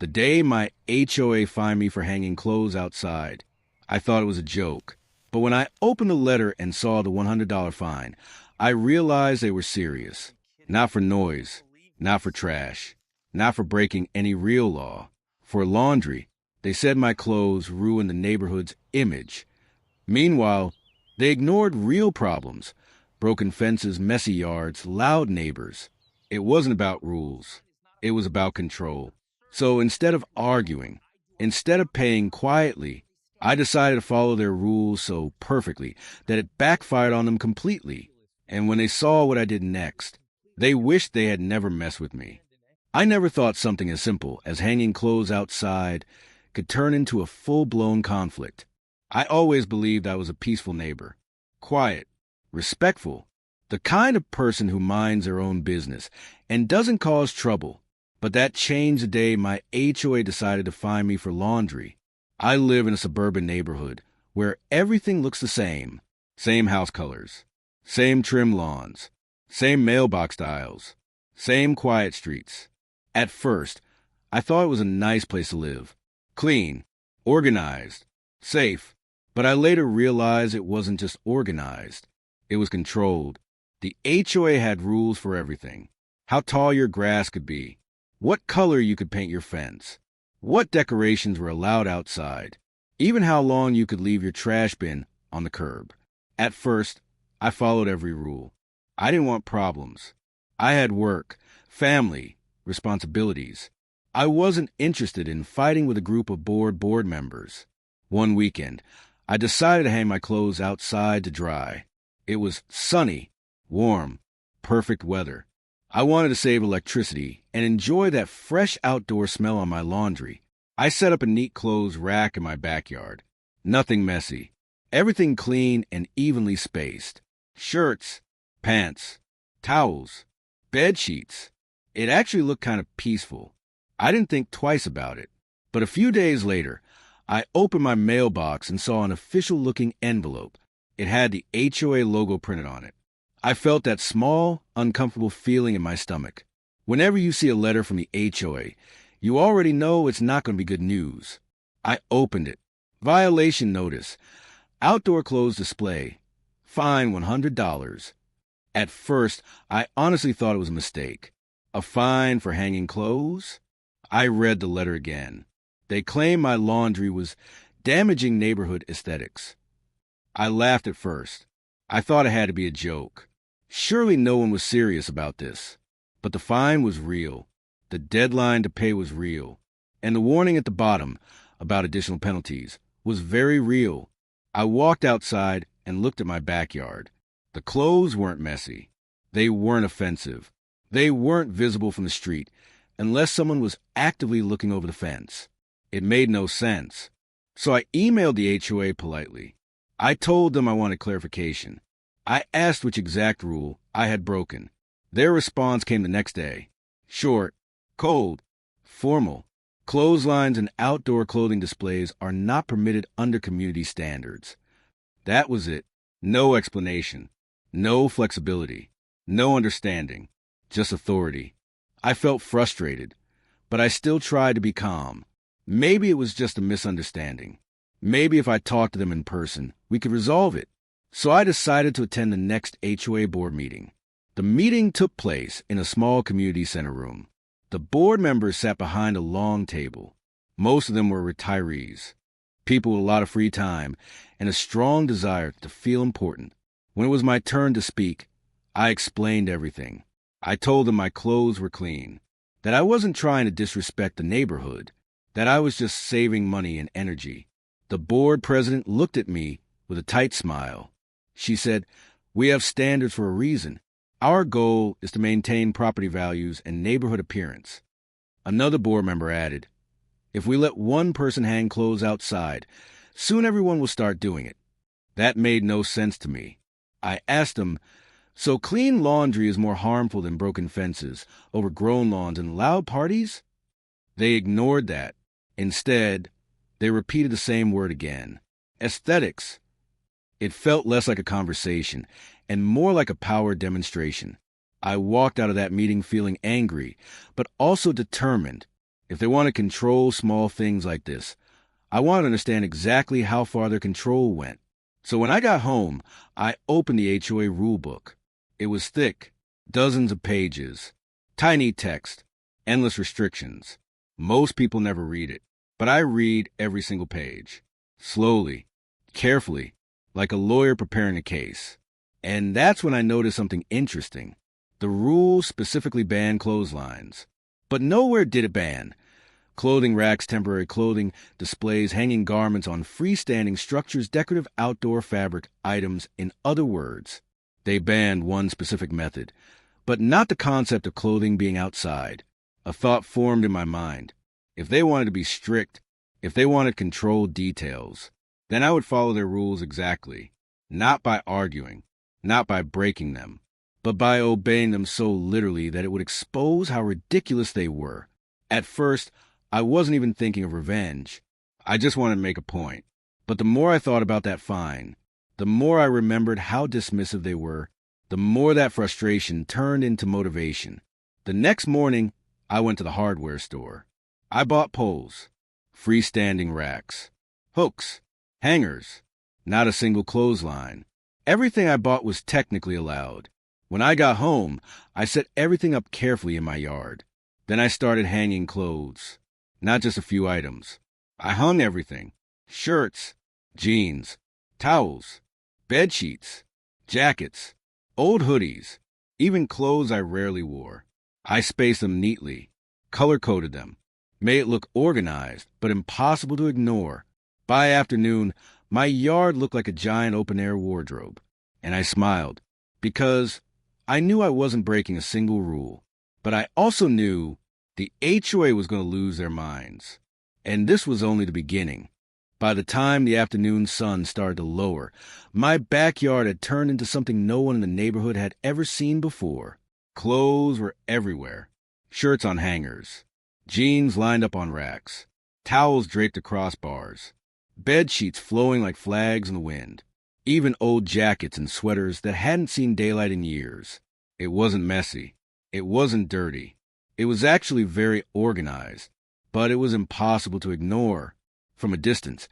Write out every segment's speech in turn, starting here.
The day my HOA fined me for hanging clothes outside, I thought it was a joke. But when I opened the letter and saw the $100 fine, I realized they were serious. Not for noise, not for trash, not for breaking any real law. For laundry, they said my clothes ruined the neighborhood's image. Meanwhile, they ignored real problems: broken fences, messy yards, loud neighbors. It wasn't about rules. It was about control. So instead of arguing, instead of paying quietly, I decided to follow their rules so perfectly that it backfired on them completely. And when they saw what I did next, they wished they had never messed with me. I never thought something as simple as hanging clothes outside could turn into a full-blown conflict. I always believed I was a peaceful neighbor, quiet, respectful, the kind of person who minds their own business and doesn't cause trouble. But that changed the day my HOA decided to fine me for laundry. I live in a suburban neighborhood where everything looks the same. Same house colors, same trim lawns, same mailbox aisles, same quiet streets. At first, I thought it was a nice place to live. Clean, organized, safe. But I later realized it wasn't just organized. It was controlled. The HOA had rules for everything: how tall your grass could be, what color you could paint your fence, what decorations were allowed outside, even how long you could leave your trash bin on the curb. At first, I followed every rule. I didn't want problems. I had work, family, responsibilities. I wasn't interested in fighting with a group of bored members. One weekend, I decided to hang my clothes outside to dry. It was sunny, warm, perfect weather. I wanted to save electricity and enjoy that fresh outdoor smell on my laundry. I set up a neat clothes rack in my backyard. Nothing messy. Everything clean and evenly spaced. Shirts, pants, towels, bed sheets. It actually looked kind of peaceful. I didn't think twice about it. But a few days later, I opened my mailbox and saw an official-looking envelope. It had the HOA logo printed on it. I felt that small, uncomfortable feeling in my stomach. Whenever you see a letter from the HOA, you already know it's not going to be good news. I opened it. Violation notice. Outdoor clothes display. Fine $100. At first, I honestly thought it was a mistake. A fine for hanging clothes? I read the letter again. They claimed my laundry was damaging neighborhood aesthetics. I laughed at first. I thought it had to be a joke. Surely no one was serious about this. But the fine was real. The deadline to pay was real. And the warning at the bottom about additional penalties was very real. I walked outside and looked at my backyard. The clothes weren't messy. They weren't offensive. They weren't visible from the street unless someone was actively looking over the fence. It made no sense. So I emailed the HOA politely. I told them I wanted clarification. I asked which exact rule I had broken. Their response came the next day. Short, cold, formal. Clotheslines and outdoor clothing displays are not permitted under community standards. That was it. No explanation. No flexibility. No understanding. Just authority. I felt frustrated, but I still tried to be calm. Maybe it was just a misunderstanding. Maybe if I talked to them in person, we could resolve it. So I decided to attend the next HOA board meeting. The meeting took place in a small community center room. The board members sat behind a long table. Most of them were retirees, people with a lot of free time and a strong desire to feel important. When it was my turn to speak, I explained everything. I told them my clothes were clean, that I wasn't trying to disrespect the neighborhood, that I was just saving money and energy. The board president looked at me with a tight smile. She said, "We have standards for a reason. Our goal is to maintain property values and neighborhood appearance." Another board member added, "If we let one person hang clothes outside, soon everyone will start doing it." That made no sense to me. I asked them, "So clean laundry is more harmful than broken fences, overgrown lawns, and loud parties?" They ignored that. Instead, they repeated the same word again. Aesthetics. It felt less like a conversation and more like a power demonstration. I walked out of that meeting feeling angry, but also determined. If they want to control small things like this, I want to understand exactly how far their control went. So when I got home, I opened the HOA rulebook. It was thick, dozens of pages, tiny text, endless restrictions. Most people never read it, but I read every single page. Slowly, carefully, like a lawyer preparing a case. And that's when I noticed something interesting. The rules specifically ban clotheslines. But nowhere did it ban clothing racks, temporary clothing displays, hanging garments on freestanding structures, decorative outdoor fabric items. In other words, they banned one specific method, but not the concept of clothing being outside. A thought formed in my mind. If they wanted to be strict, if they wanted controlled details, then I would follow their rules exactly, not by arguing, not by breaking them, but by obeying them so literally that it would expose how ridiculous they were. At first, I wasn't even thinking of revenge. I just wanted to make a point. But the more I thought about that fine, the more I remembered how dismissive they were, the more that frustration turned into motivation. The next morning, I went to the hardware store. I bought poles, freestanding racks, hooks, hangers, not a single clothesline. Everything I bought was technically allowed. When I got home, I set everything up carefully in my yard. Then I started hanging clothes, not just a few items. I hung everything: shirts, jeans, towels, bed sheets, jackets, old hoodies, even clothes I rarely wore. I spaced them neatly, color-coded them, made it look organized, but impossible to ignore. By afternoon, my yard looked like a giant open-air wardrobe, and I smiled, because I knew I wasn't breaking a single rule. But I also knew the HOA was going to lose their minds. And this was only the beginning. By the time the afternoon sun started to lower, my backyard had turned into something no one in the neighborhood had ever seen before. Clothes were everywhere. Shirts on hangers, jeans lined up on racks, towels draped across bars, bed sheets flowing like flags in the wind, even old jackets and sweaters that hadn't seen daylight in years. It wasn't messy. It wasn't dirty. It was actually very organized, but it was impossible to ignore. From a distance,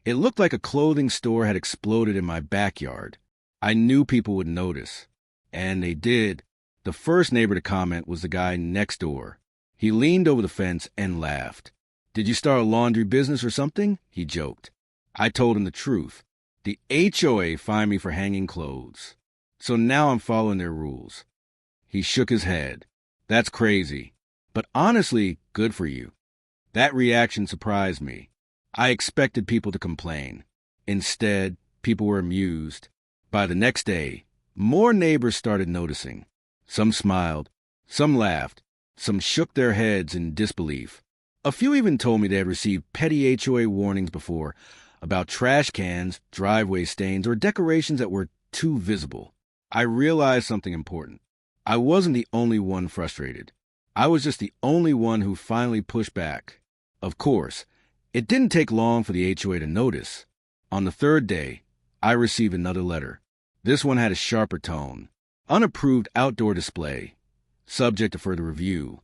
it looked like a clothing store had exploded in my backyard. I knew people would notice, and they did. The first neighbor to comment was the guy next door. He leaned over the fence and laughed. "Did you start a laundry business or something?" he joked. I told him the truth. The HOA fined me for hanging clothes, so now I'm following their rules. He shook his head. "That's crazy. But honestly, good for you." That reaction surprised me. I expected people to complain. Instead, people were amused. By the next day, more neighbors started noticing. Some smiled, some laughed, some shook their heads in disbelief. A few even told me they had received petty HOA warnings before about trash cans, driveway stains, or decorations that were too visible. I realized something important. I wasn't the only one frustrated. I was just the only one who finally pushed back. Of course, it didn't take long for the HOA to notice. On the third day, I received another letter. This one had a sharper tone. Unapproved outdoor display. Subject to further review.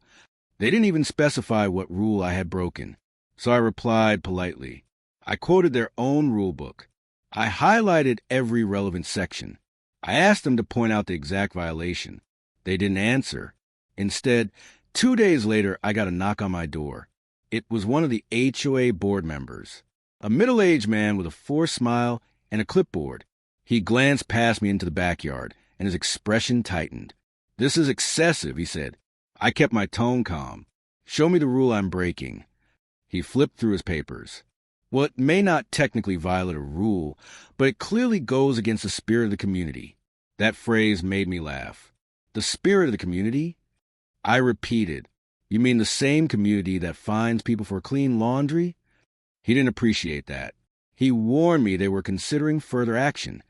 They didn't even specify what rule I had broken, so I replied politely. I quoted their own rule book. I highlighted every relevant section. I asked them to point out the exact violation. They didn't answer. Instead, 2 days later, I got a knock on my door. It was one of the HOA board members, a middle-aged man with a forced smile and a clipboard. He glanced past me into the backyard, and his expression tightened. "This is excessive," he said. I kept my tone calm. "Show me the rule I'm breaking." He flipped through his papers. Well, it may not technically violate a rule, but it clearly goes against the spirit of the community. That phrase made me laugh. The spirit of the community? I repeated. "You mean the same community that fines people for clean laundry?" He didn't appreciate that. He warned me they were considering further action.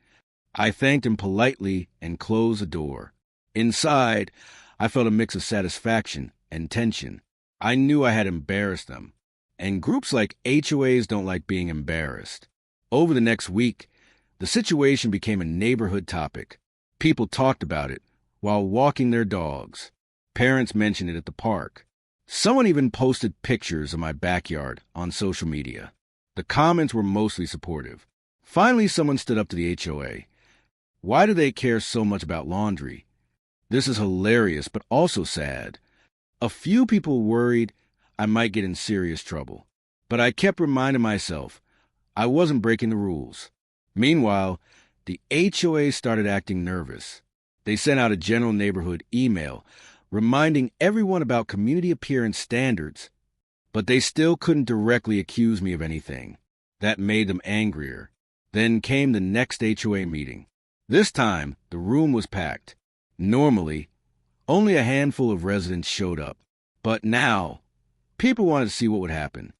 I thanked him politely and closed the door. Inside, I felt a mix of satisfaction and tension. I knew I had embarrassed them. And groups like HOAs don't like being embarrassed. Over the next week, the situation became a neighborhood topic. People talked about it while walking their dogs. Parents mentioned it at the park. Someone even posted pictures of my backyard on social media. The comments were mostly supportive. Finally, someone stood up to the HOA. Why do they care so much about laundry? This is hilarious, but also sad. A few people worried I might get in serious trouble, but I kept reminding myself I wasn't breaking the rules. Meanwhile, the HOA started acting nervous. They sent out a general neighborhood email reminding everyone about community appearance standards, but they still couldn't directly accuse me of anything. That made them angrier. Then came the next HOA meeting. This time, the room was packed. Normally, only a handful of residents showed up. But now, people wanted to see what would happen.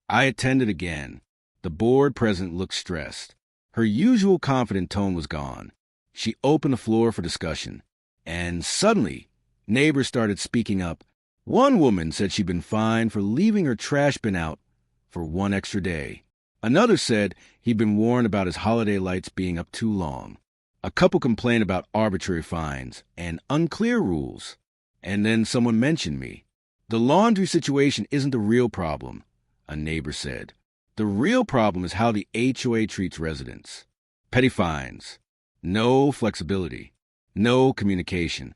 I attended again. The board president looked stressed. Her usual confident tone was gone. She opened the floor for discussion. And suddenly, neighbors started speaking up. One woman said she'd been fined for leaving her trash bin out for one extra day. Another said he'd been warned about his holiday lights being up too long. A couple complained about arbitrary fines and unclear rules. And then someone mentioned me. The laundry situation isn't the real problem, a neighbor said. The real problem is how the HOA treats residents. Petty fines. No flexibility. No communication.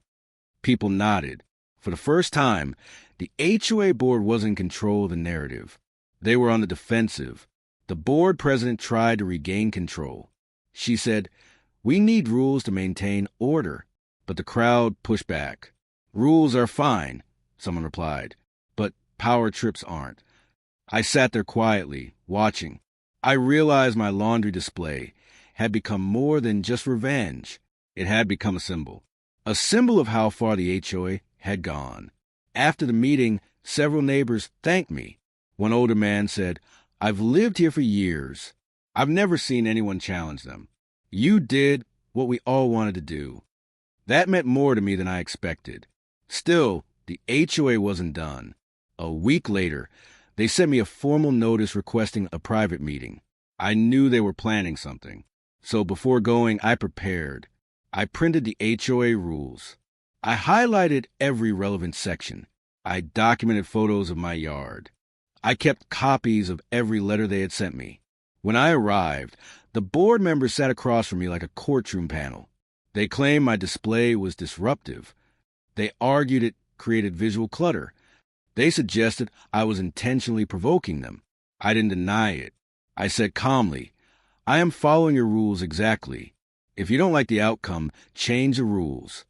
People nodded. For the first time, the HOA board wasn't in control of the narrative. They were on the defensive. The board president tried to regain control. She said, "We need rules to maintain order." But the crowd pushed back. "Rules are fine," someone replied, "but power trips aren't." I sat there quietly, watching. I realized my laundry display had become more than just revenge. It had become a symbol of how far the HOA had gone. After the meeting, several neighbors thanked me. One older man said, "I've lived here for years. I've never seen anyone challenge them. You did what we all wanted to do." That meant more to me than I expected. Still, the HOA wasn't done. A week later, they sent me a formal notice requesting a private meeting. I knew they were planning something. So before going, I prepared. I printed the HOA rules. I highlighted every relevant section. I documented photos of my yard. I kept copies of every letter they had sent me. When I arrived, the board members sat across from me like a courtroom panel. They claimed my display was disruptive. They argued it created visual clutter. They suggested I was intentionally provoking them. I didn't deny it. I said calmly, "I am following your rules exactly. If you don't like the outcome, change the rules."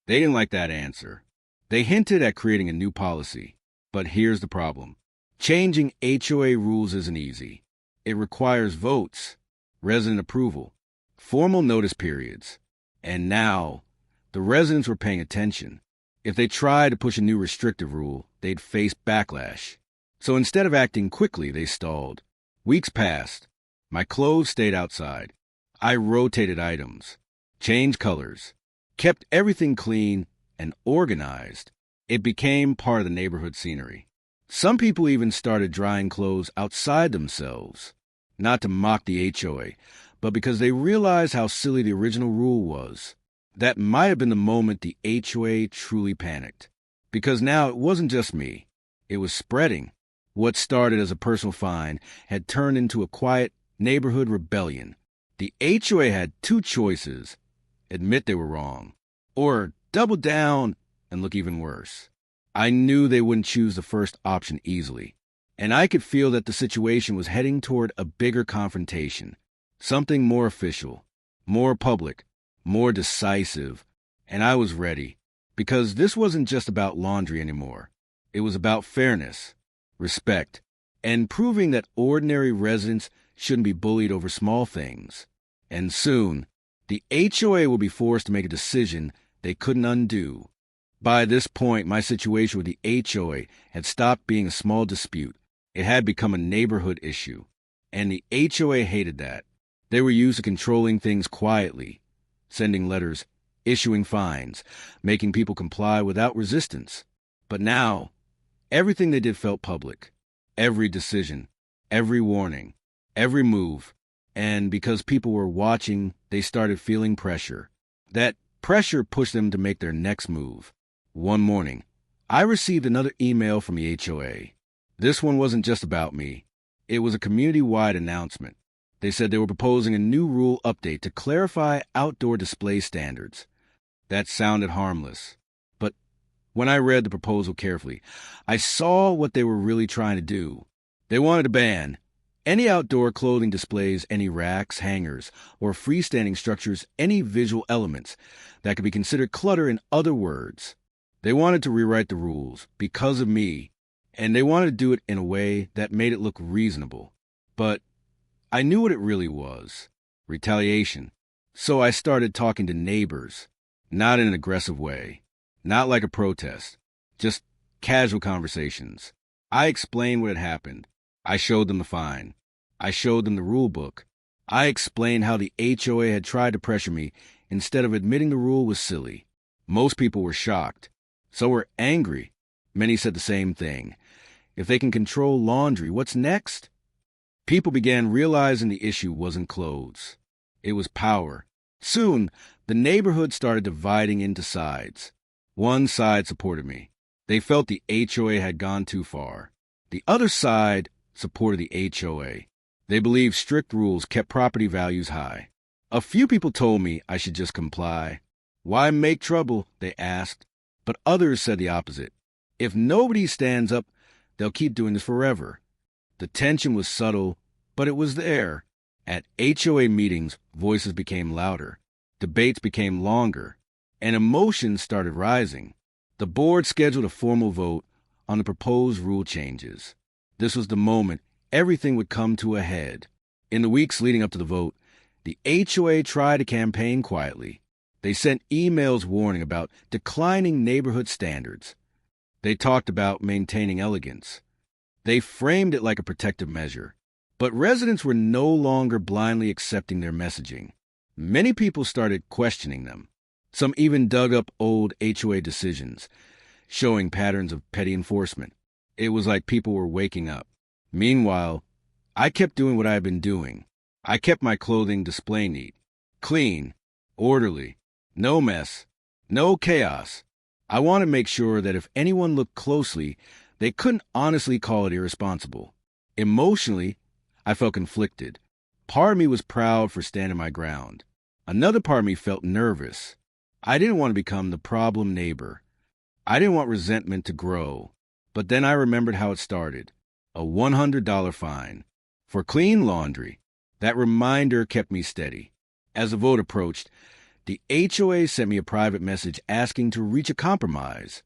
They didn't like that answer. They hinted at creating a new policy. But here's the problem. Changing HOA rules isn't easy. It requires votes, resident approval, formal notice periods. And now, the residents were paying attention. If they tried to push a new restrictive rule, they'd face backlash. So instead of acting quickly, they stalled. Weeks passed. My clothes stayed outside. I rotated items, changed colors, kept everything clean and organized. It became part of the neighborhood scenery. Some people even started drying clothes outside themselves, not to mock the HOA, but because they realized how silly the original rule was. That might have been the moment the HOA truly panicked. Because now it wasn't just me. It was spreading. What started as a personal fine had turned into a quiet neighborhood rebellion. The HOA had two choices: admit they were wrong, or double down and look even worse. I knew they wouldn't choose the first option easily, and I could feel that the situation was heading toward a bigger confrontation, something more official, more public, more decisive, and I was ready, because this wasn't just about laundry anymore. It was about fairness, respect, and proving that ordinary residents shouldn't be bullied over small things. And soon, the HOA will be forced to make a decision they couldn't undo. By this point, my situation with the HOA had stopped being a small dispute. It had become a neighborhood issue. And the HOA hated that. They were used to controlling things quietly, sending letters, issuing fines, making people comply without resistance. But now, everything they did felt public. Every decision, every warning, every move. And because people were watching, they started feeling pressure. That pressure pushed them to make their next move. One morning, I received another email from the HOA. This one wasn't just about me. It was a community-wide announcement. They said they were proposing a new rule update to clarify outdoor display standards. That sounded harmless. But when I read the proposal carefully, I saw what they were really trying to do. They wanted to ban any outdoor clothing displays, any racks, hangers, or freestanding structures, any visual elements that could be considered clutter. In other words, they wanted to rewrite the rules because of me, and they wanted to do it in a way that made it look reasonable. But I knew what it really was: retaliation. So I started talking to neighbors, not in an aggressive way, not like a protest, just casual conversations. I explained what had happened. I showed them the fine. I showed them the rule book. I explained how the HOA had tried to pressure me instead of admitting the rule was silly. Most people were shocked. Some were angry. Many said the same thing. If they can control laundry, what's next? People began realizing the issue wasn't clothes. It was power. Soon, the neighborhood started dividing into sides. One side supported me. They felt the HOA had gone too far. The other side supported the HOA. They believed strict rules kept property values high. A few people told me I should just comply. Why make trouble? They asked. But others said the opposite. If nobody stands up, they'll keep doing this forever. The tension was subtle, but it was there. At HOA meetings, voices became louder. Debates became longer, and emotions started rising. The board scheduled a formal vote on the proposed rule changes. This was the moment everything would come to a head. In the weeks leading up to the vote, the HOA tried to campaign quietly. They sent emails warning about declining neighborhood standards. They talked about maintaining elegance. They framed it like a protective measure. But residents were no longer blindly accepting their messaging. Many people started questioning them. Some even dug up old HOA decisions, showing patterns of petty enforcement. It was like people were waking up. Meanwhile, I kept doing what I had been doing. I kept my clothing display neat, clean, orderly, no mess, no chaos. I wanted to make sure that if anyone looked closely, they couldn't honestly call it irresponsible. Emotionally, I felt conflicted. Part of me was proud for standing my ground. Another part of me felt nervous. I didn't want to become the problem neighbor. I didn't want resentment to grow. But then I remembered how it started. A $100 fine for clean laundry. That reminder kept me steady. As the vote approached, the HOA sent me a private message asking to reach a compromise.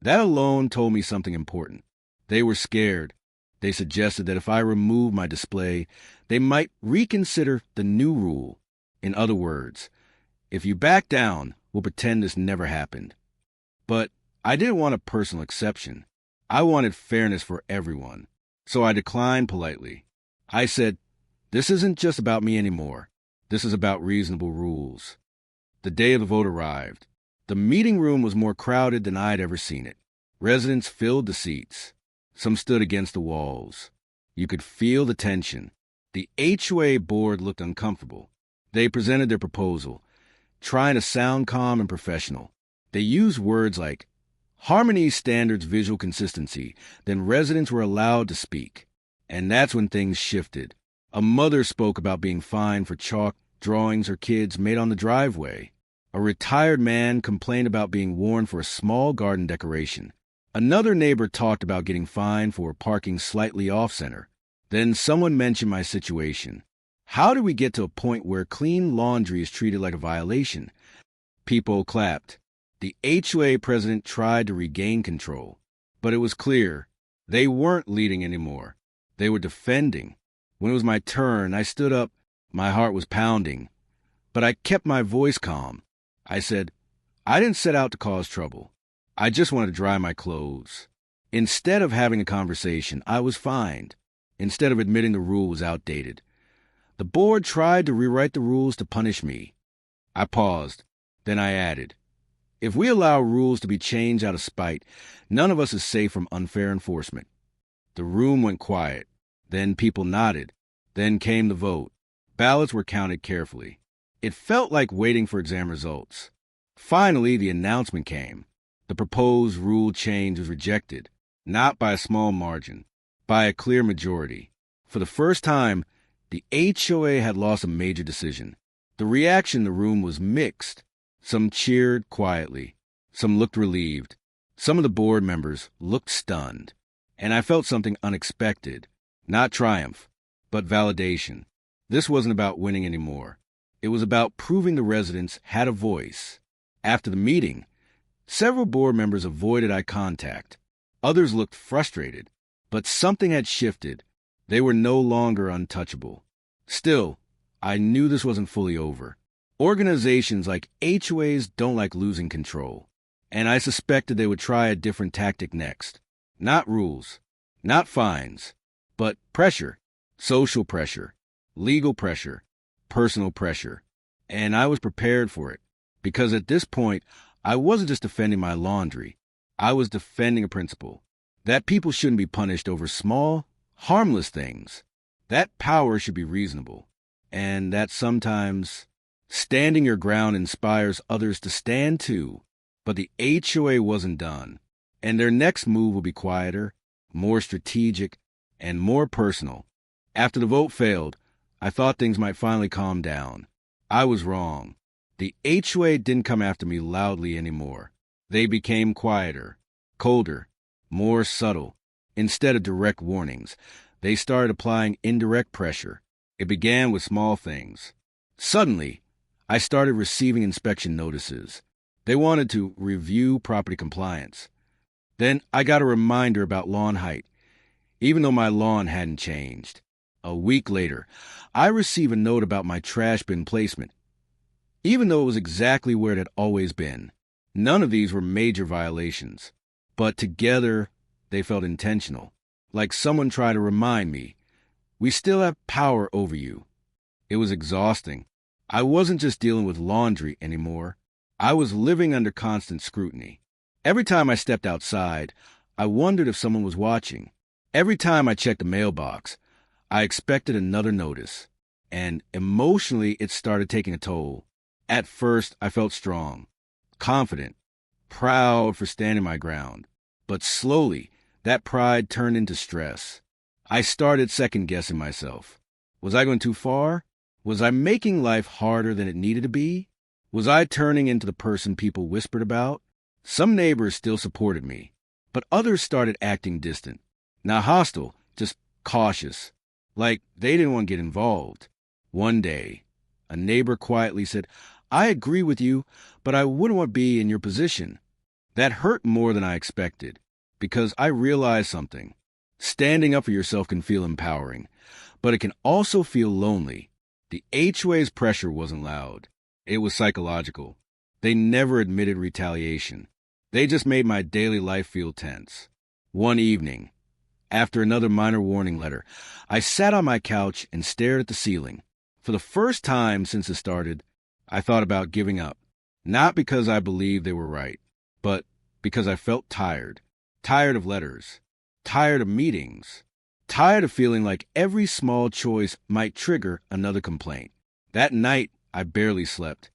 That alone told me something important. They were scared. They suggested that if I removed my display, they might reconsider the new rule. In other words, if you back down, we'll pretend this never happened. But I didn't want a personal exception. I wanted fairness for everyone. So I declined politely. I said, this isn't just about me anymore. This is about reasonable rules. The day of the vote arrived. The meeting room was more crowded than I'd ever seen it. Residents filled the seats. Some stood against the walls. You could feel the tension. The HOA board looked uncomfortable. They presented their proposal, trying to sound calm and professional. They used words like harmony, standards, visual consistency. Then residents were allowed to speak. And that's when things shifted. A mother spoke about being fined for chalk drawings her kids made on the driveway. A retired man complained about being warned for a small garden decoration. Another neighbor talked about getting fined for parking slightly off-center. Then someone mentioned my situation. How do we get to a point where clean laundry is treated like a violation? People clapped. The HOA president tried to regain control. But it was clear. They weren't leading anymore. They were defending. When it was my turn, I stood up. My heart was pounding. But I kept my voice calm. I said, I didn't set out to cause trouble. I just wanted to dry my clothes. Instead of having a conversation, I was fined. Instead of admitting the rule was outdated. The board tried to rewrite the rules to punish me. I paused. Then I added, if we allow rules to be changed out of spite, none of us is safe from unfair enforcement. The room went quiet. Then people nodded. Then came the vote. Ballots were counted carefully. It felt like waiting for exam results. Finally, the announcement came. The proposed rule change was rejected, not by a small margin, by a clear majority. For the first time, the HOA had lost a major decision. The reaction in the room was mixed. Some cheered quietly. Some looked relieved. Some of the board members looked stunned. And I felt something unexpected. Not triumph, but validation. This wasn't about winning anymore. It was about proving the residents had a voice. After the meeting, several board members avoided eye contact. Others looked frustrated, but something had shifted. They were no longer untouchable. Still, I knew this wasn't fully over. Organizations like HOAs don't like losing control, and I suspected they would try a different tactic next. Not rules, not fines, but pressure, social pressure, legal pressure, personal pressure. And I was prepared for it, because at this point, I wasn't just defending my laundry. I was defending a principle, that people shouldn't be punished over small, harmless things. That power should be reasonable, and that sometimes standing your ground inspires others to stand too. But the HOA wasn't done, and their next move will be quieter, more strategic, and more personal. After the vote failed, I thought things might finally calm down. I was wrong. The HOA didn't come after me loudly anymore. They became quieter, colder, more subtle. Instead of direct warnings, they started applying indirect pressure. It began with small things. Suddenly, I started receiving inspection notices. They wanted to review property compliance. Then I got a reminder about lawn height, even though my lawn hadn't changed. A week later, I received a note about my trash bin placement, even though it was exactly where it had always been. None of these were major violations, but together they felt intentional, like someone tried to remind me, we still have power over you. It was exhausting. I wasn't just dealing with laundry anymore. I was living under constant scrutiny. Every time I stepped outside, I wondered if someone was watching. Every time I checked the mailbox, I expected another notice. And emotionally, it started taking a toll. At first, I felt strong, confident, proud for standing my ground. But slowly, that pride turned into stress. I started second-guessing myself. Was I going too far? Was I making life harder than it needed to be? Was I turning into the person people whispered about? Some neighbors still supported me, but others started acting distant. Not hostile, just cautious, like they didn't want to get involved. One day, a neighbor quietly said, I agree with you, but I wouldn't want to be in your position. That hurt more than I expected, because I realized something. Standing up for yourself can feel empowering, but it can also feel lonely. The HOA's pressure wasn't loud. It was psychological. They never admitted retaliation. They just made my daily life feel tense. One evening, after another minor warning letter, I sat on my couch and stared at the ceiling. For the first time since it started, I thought about giving up. Not because I believed they were right, but because I felt tired. Tired of letters. Tired of meetings. Tired of feeling like every small choice might trigger another complaint. That night, I barely slept.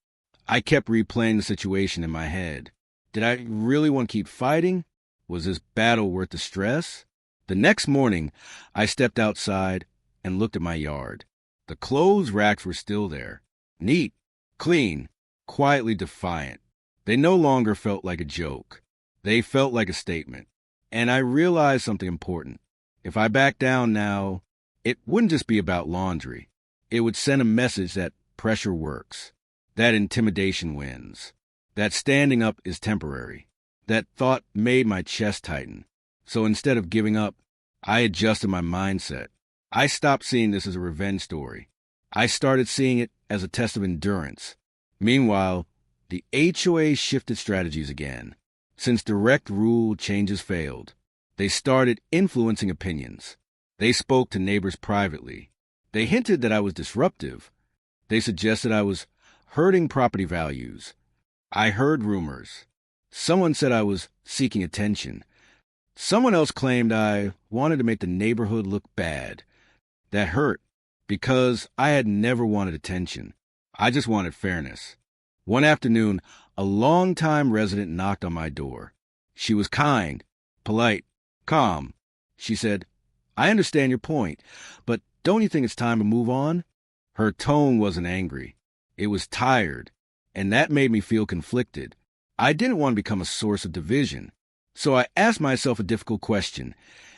I kept replaying the situation in my head. Did I really want to keep fighting? Was this battle worth the stress? The next morning, I stepped outside and looked at my yard. The clothes racks were still there. Neat, clean, quietly defiant. They no longer felt like a joke. They felt like a statement. And I realized something important. If I backed down now, it wouldn't just be about laundry. It would send a message that pressure works, that intimidation wins, that standing up is temporary. That thought made my chest tighten. So instead of giving up, I adjusted my mindset. I stopped seeing this as a revenge story. I started seeing it as a test of endurance. Meanwhile, the HOA shifted strategies again. Since direct rule changes failed, they started influencing opinions. They spoke to neighbors privately. They hinted that I was disruptive. They suggested I was hurting property values. I heard rumors. Someone said I was seeking attention. Someone else claimed I wanted to make the neighborhood look bad. That hurt, because I had never wanted attention. I just wanted fairness. One afternoon, a longtime resident knocked on my door. She was kind, polite, calm. She said, "I understand your point, but don't you think it's time to move on?" Her tone wasn't angry. It was tired, and that made me feel conflicted. I didn't want to become a source of division, so I asked myself a difficult question.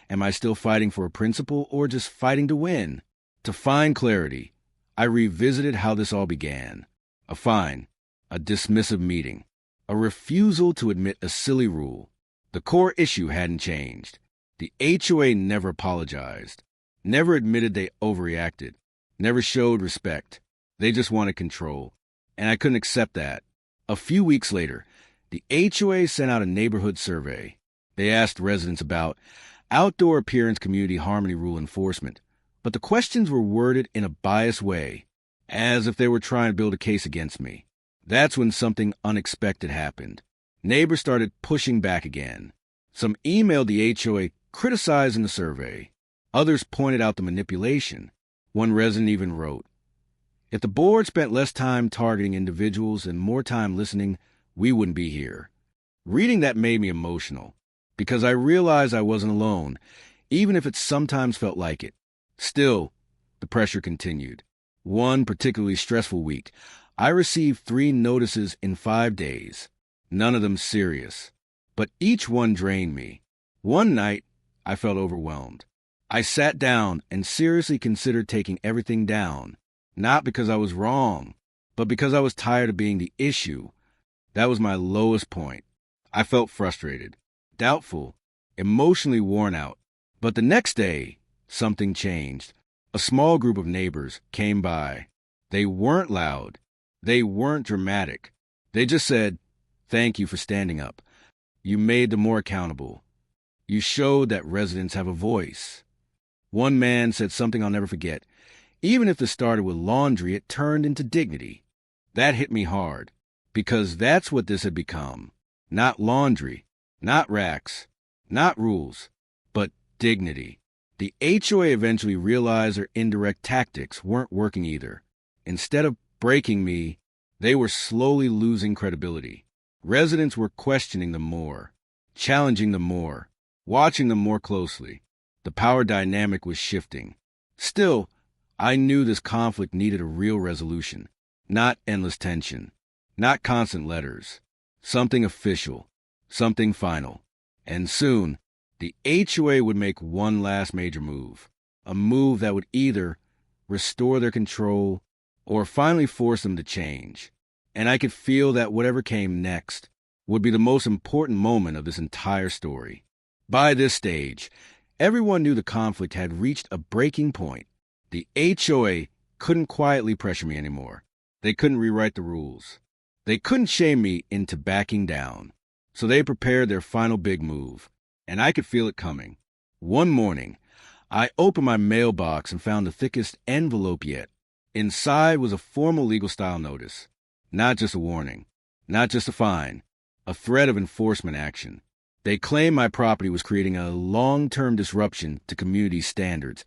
Am I still fighting for a principle or just fighting to win? To find clarity, I revisited how this all began. A fine, a dismissive meeting, a refusal to admit a silly rule. The core issue hadn't changed. The HOA never apologized, never admitted they overreacted, never showed respect. They just wanted control, and I couldn't accept that. A few weeks later, the HOA sent out a neighborhood survey. They asked residents about outdoor appearance community harmony rule enforcement, but the questions were worded in a biased way, as if they were trying to build a case against me. That's when something unexpected happened. Neighbors started pushing back again. Some emailed the HOA criticizing the survey. Others pointed out the manipulation. One resident even wrote, "If the board spent less time targeting individuals and more time listening, we wouldn't be here." Reading that made me emotional, because I realized I wasn't alone, even if it sometimes felt like it. Still, the pressure continued. One particularly stressful week, I received 3 notices in 5 days. None of them serious, but each one drained me. One night, I felt overwhelmed. I sat down and seriously considered taking everything down, not because I was wrong, but because I was tired of being the issue. That was my lowest point. I felt frustrated, doubtful, emotionally worn out. But the next day, something changed. A small group of neighbors came by. They weren't loud. They weren't dramatic. They just said, "Thank you for standing up. You made them more accountable. You showed that residents have a voice." One man said something I'll never forget. "Even if this started with laundry, it turned into dignity." That hit me hard, because that's what this had become. Not laundry, not racks, not rules, but dignity. The HOA eventually realized their indirect tactics weren't working either. Instead of breaking me, they were slowly losing credibility. Residents were questioning them more, challenging them more, watching them more closely. The power dynamic was shifting. Still, I knew this conflict needed a real resolution, not endless tension, not constant letters. Something official, something final. And soon, the HOA would make one last major move, a move that would either restore their control or finally force them to change. And I could feel that whatever came next would be the most important moment of this entire story. By this stage, everyone knew the conflict had reached a breaking point. The HOA couldn't quietly pressure me anymore. They couldn't rewrite the rules. They couldn't shame me into backing down. So they prepared their final big move, and I could feel it coming. One morning, I opened my mailbox and found the thickest envelope yet. Inside was a formal legal-style notice. Not just a warning, not just a fine, a threat of enforcement action. They claimed my property was creating a long-term disruption to community standards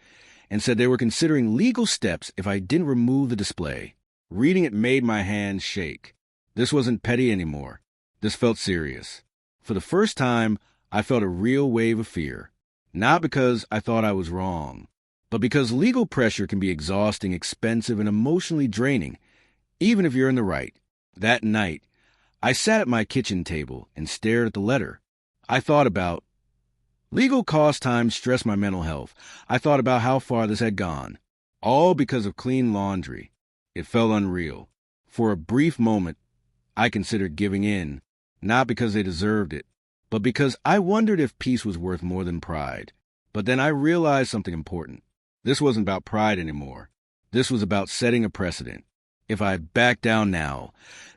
and said they were considering legal steps if I didn't remove the display. Reading it made my hands shake. This wasn't petty anymore. This felt serious. For the first time, I felt a real wave of fear. Not because I thought I was wrong, but because legal pressure can be exhausting, expensive, and emotionally draining, even if you're in the right. That night, I sat at my kitchen table and stared at the letter. I thought about legal cost time stressed my mental health. I thought about how far this had gone, all because of clean laundry. It felt unreal. For a brief moment, I considered giving in, not because they deserved it, but because I wondered if peace was worth more than pride. But then I realized something important. This wasn't about pride anymore. This was about setting a precedent. If I backed down now,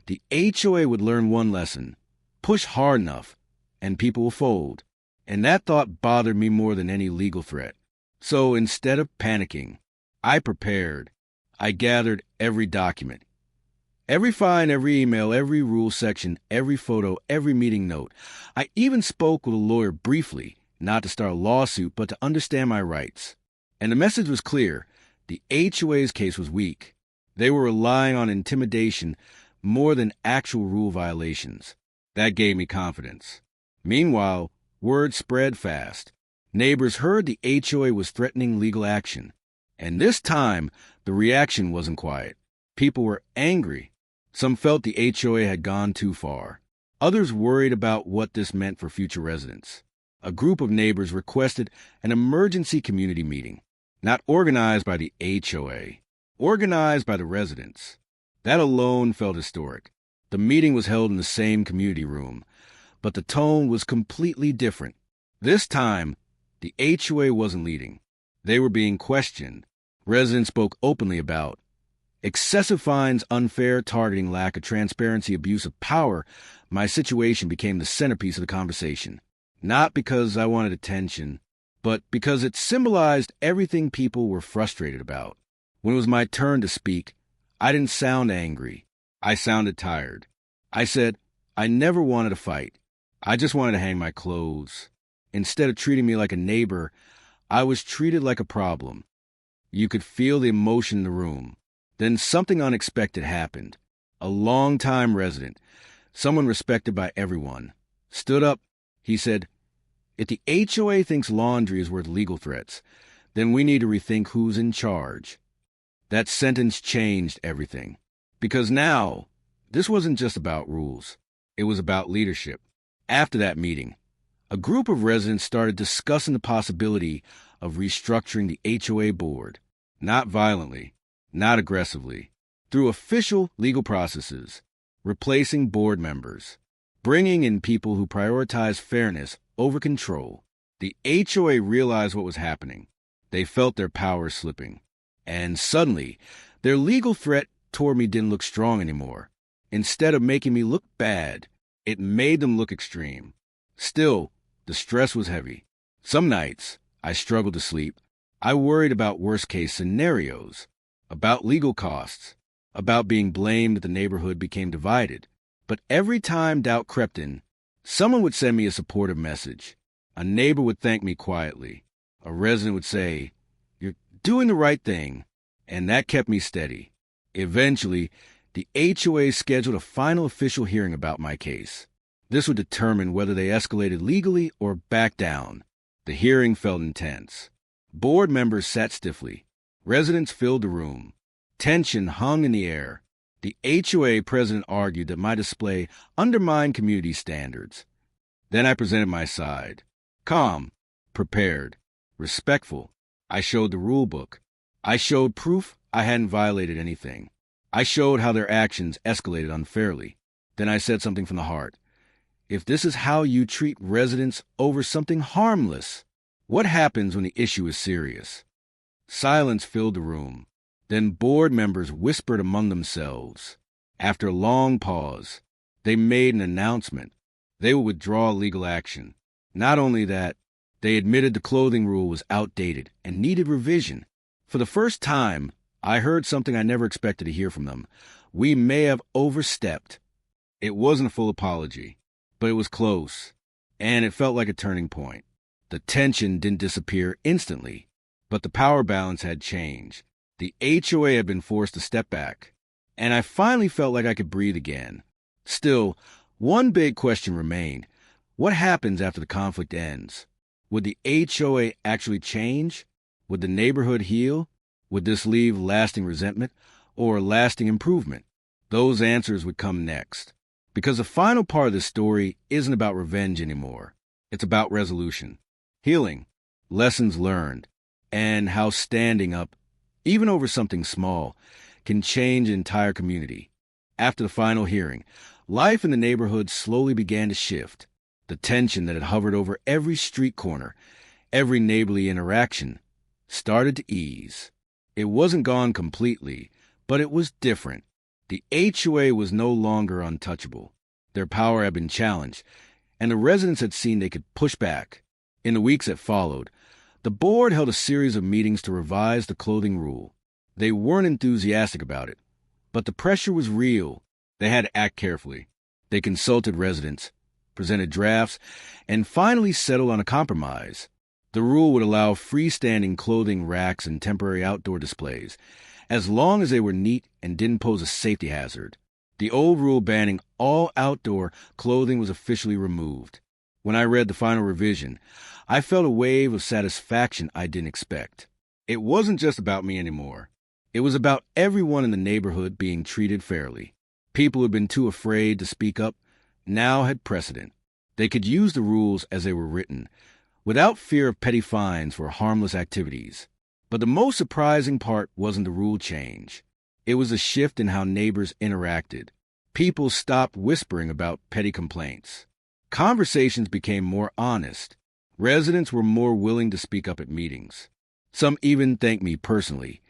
the HOA would learn one lesson: push hard enough, and people will fold. And that thought bothered me more than any legal threat. So instead of panicking, I prepared. I gathered every document. Every fine, every email, every rule section, every photo, every meeting note. I even spoke with a lawyer briefly, not to start a lawsuit, but to understand my rights. And the message was clear. The HOA's case was weak. They were relying on intimidation more than actual rule violations. That gave me confidence. Meanwhile, word spread fast. Neighbors heard the HOA was threatening legal action. And this time, the reaction wasn't quiet. People were angry. Some felt the HOA had gone too far. Others worried about what this meant for future residents. A group of neighbors requested an emergency community meeting, not organized by the HOA, organized by the residents. That alone felt historic. The meeting was held in the same community room, but the tone was completely different. This time, the HOA wasn't leading. They were being questioned. Residents spoke openly about excessive fines, unfair targeting, lack of transparency, abuse of power. My situation became the centerpiece of the conversation. Not because I wanted attention, but because it symbolized everything people were frustrated about. When it was my turn to speak, I didn't sound angry. I sounded tired. I said, I never wanted a fight. I just wanted to hang my clothes. Instead of treating me like a neighbor, I was treated like a problem. You could feel the emotion in the room. Then something unexpected happened. A longtime resident, someone respected by everyone, stood up. He said, if the HOA thinks laundry is worth legal threats, then we need to rethink who's in charge. That sentence changed everything. Because now, this wasn't just about rules. It was about leadership. After that meeting, a group of residents started discussing the possibility of restructuring the HOA board, not violently, not aggressively, through official legal processes, replacing board members, bringing in people who prioritize fairness over control. The HOA realized what was happening. They felt their power slipping. And suddenly, their legal threat toward me didn't look strong anymore. Instead of making me look bad, it made them look extreme. Still, the stress was heavy. Some nights, I struggled to sleep. I worried about worst-case scenarios, about legal costs, about being blamed if the neighborhood became divided. But every time doubt crept in, someone would send me a supportive message. A neighbor would thank me quietly. A resident would say, "You're doing the right thing," and that kept me steady. Eventually, the HOA scheduled a final official hearing about my case. This would determine whether they escalated legally or backed down. The hearing felt intense. Board members sat stiffly. Residents filled the room. Tension hung in the air. The HOA president argued that my display undermined community standards. Then I presented my side. Calm, prepared, respectful. I showed the rule book. I showed proof I hadn't violated anything. I showed how their actions escalated unfairly. Then I said something from the heart. If this is how you treat residents over something harmless, what happens when the issue is serious? Silence filled the room. Then board members whispered among themselves. After a long pause, they made an announcement. They would withdraw legal action. Not only that, they admitted the clothing rule was outdated and needed revision. For the first time, I heard something I never expected to hear from them. We may have overstepped. It wasn't a full apology, but it was close, and it felt like a turning point. The tension didn't disappear instantly, but the power balance had changed. The HOA had been forced to step back, and I finally felt like I could breathe again. Still, one big question remained. What happens after the conflict ends? Would the HOA actually change? Would the neighborhood heal? Would this leave lasting resentment or lasting improvement? Those answers would come next. Because the final part of this story isn't about revenge anymore. It's about resolution, healing, lessons learned, and how standing up, even over something small, can change an entire community. After the final hearing, life in the neighborhood slowly began to shift. The tension that had hovered over every street corner, every neighborly interaction, started to ease. It wasn't gone completely, but it was different. The HOA was no longer untouchable. Their power had been challenged, and the residents had seen they could push back. In the weeks that followed, the board held a series of meetings to revise the clothing rule. They weren't enthusiastic about it, but the pressure was real. They had to act carefully. They consulted residents, presented drafts, and finally settled on a compromise. The rule would allow freestanding clothing racks and temporary outdoor displays, as long as they were neat and didn't pose a safety hazard. The old rule banning all outdoor clothing was officially removed. When I read the final revision, I felt a wave of satisfaction I didn't expect. It wasn't just about me anymore. It was about everyone in the neighborhood being treated fairly. People who had been too afraid to speak up now had precedent. They could use the rules as they were written, without fear of petty fines for harmless activities. But the most surprising part wasn't the rule change. It was a shift in how neighbors interacted. People stopped whispering about petty complaints. Conversations became more honest. Residents were more willing to speak up at meetings. Some even thanked me personally,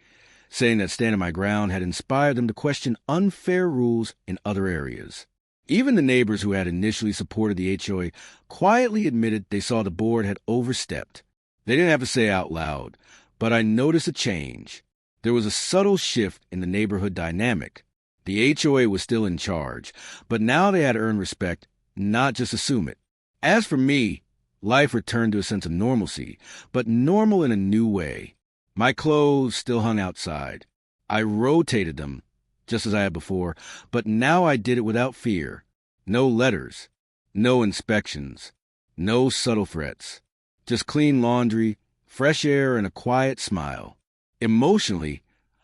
saying that standing my ground had inspired them to question unfair rules in other areas. Even the neighbors who had initially supported the HOA quietly admitted they saw the board had overstepped. They didn't have to say out loud, but I noticed a change. There was a subtle shift in the neighborhood dynamic. The HOA was still in charge, but now they had earned respect, not just assume it. As for me, life returned to a sense of normalcy, but normal in a new way. My clothes still hung outside. I rotated them, just as I had before, but now I did it without fear. No letters, no inspections, no subtle threats. Just clean laundry, fresh air, and a quiet smile. Emotionally,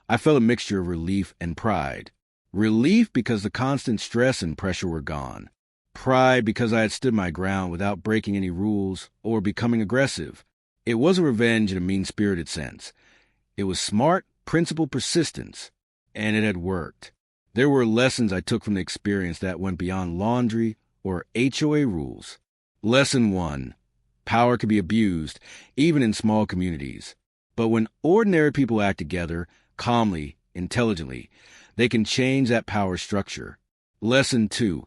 I felt a mixture of relief and pride. Relief because the constant stress and pressure were gone. Pride because I had stood my ground without breaking any rules or becoming aggressive. It wasn't revenge in a mean-spirited sense. It was smart, principled persistence, and it had worked. There were lessons I took from the experience that went beyond laundry or HOA rules. Lesson 1. Power can be abused, even in small communities. But when ordinary people act together, calmly, intelligently, they can change that power structure. Lesson 2.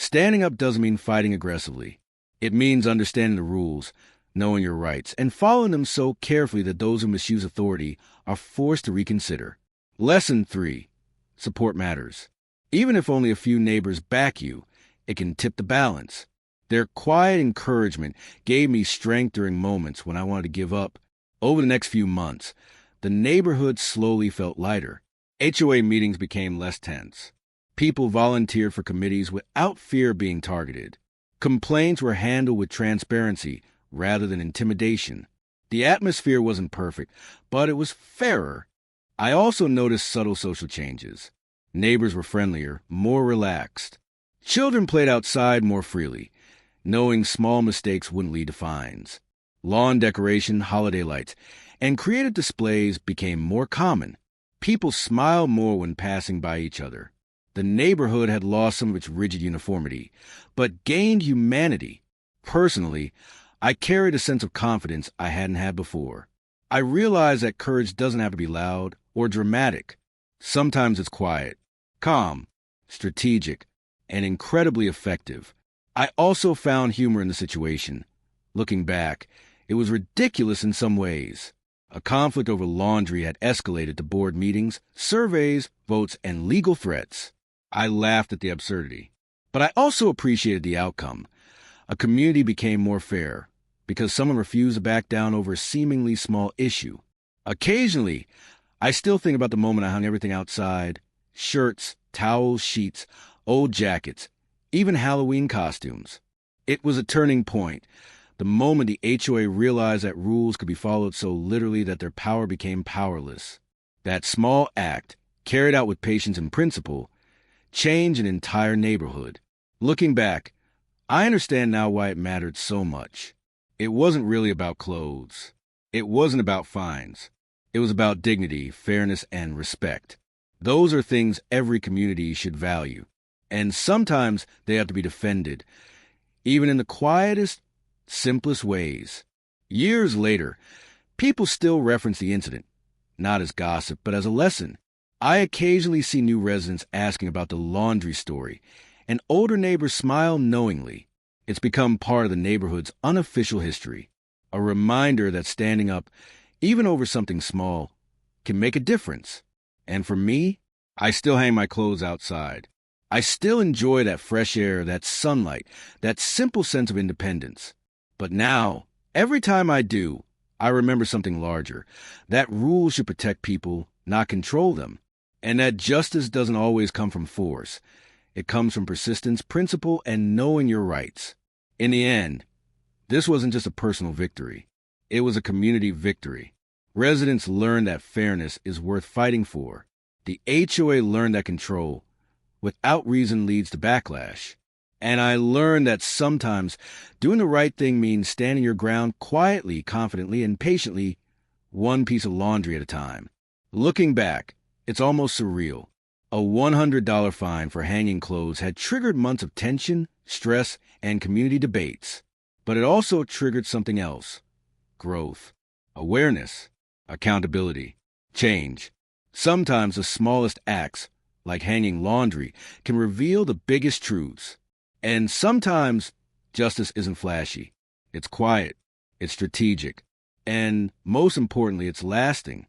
Standing up doesn't mean fighting aggressively. It means understanding the rules, knowing your rights, and following them so carefully that those who misuse authority are forced to reconsider. Lesson 3. Support matters. Even if only a few neighbors back you, it can tip the balance. Their quiet encouragement gave me strength during moments when I wanted to give up. Over the next few months, the neighborhood slowly felt lighter. HOA meetings became less tense. People volunteered for committees without fear of being targeted. Complaints were handled with transparency rather than intimidation. The atmosphere wasn't perfect, but it was fairer. I also noticed subtle social changes. Neighbors were friendlier, more relaxed. Children played outside more freely, knowing small mistakes wouldn't lead to fines. Lawn decoration, holiday lights, and creative displays became more common. People smiled more when passing by each other. The neighborhood had lost some of its rigid uniformity, but gained humanity. Personally, I carried a sense of confidence I hadn't had before. I realized that courage doesn't have to be loud or dramatic. Sometimes it's quiet, calm, strategic, and incredibly effective. I also found humor in the situation. Looking back, it was ridiculous in some ways. A conflict over laundry had escalated to board meetings, surveys, votes, and legal threats. I laughed at the absurdity. But I also appreciated the outcome. A community became more fair because someone refused to back down over a seemingly small issue. Occasionally, I still think about the moment I hung everything outside: shirts, towels, sheets, old jackets, even Halloween costumes. It was a turning point. The moment the HOA realized that rules could be followed so literally that their power became powerless. That small act, carried out with patience and principle, changed an entire neighborhood. Looking back, I understand now why it mattered so much. It wasn't really about clothes. It wasn't about fines. It was about dignity, fairness, and respect. Those are things every community should value. And sometimes they have to be defended, even in the quietest, simplest ways. Years later, people still reference the incident, not as gossip, but as a lesson. I occasionally see new residents asking about the laundry story, and older neighbors smile knowingly. It's become part of the neighborhood's unofficial history, a reminder that standing up, even over something small, can make a difference. And for me, I still hang my clothes outside. I still enjoy that fresh air, that sunlight, that simple sense of independence. But now, every time I do, I remember something larger. That rules should protect people, not control them. And that justice doesn't always come from force. It comes from persistence, principle, and knowing your rights. In the end, This wasn't just a personal victory. It was a community victory. Residents learned that fairness is worth fighting for. The HOA learned that control, without reason, leads to backlash. And I learned that sometimes doing the right thing means standing your ground quietly, confidently, and patiently, one piece of laundry at a time. Looking back, it's almost surreal. A $100 fine for hanging clothes had triggered months of tension, stress, and community debates. But it also triggered something else: growth, awareness, accountability, change. Sometimes the smallest acts, like hanging laundry, can reveal the biggest truths. And sometimes justice isn't flashy. It's quiet, it's strategic, and most importantly, it's lasting.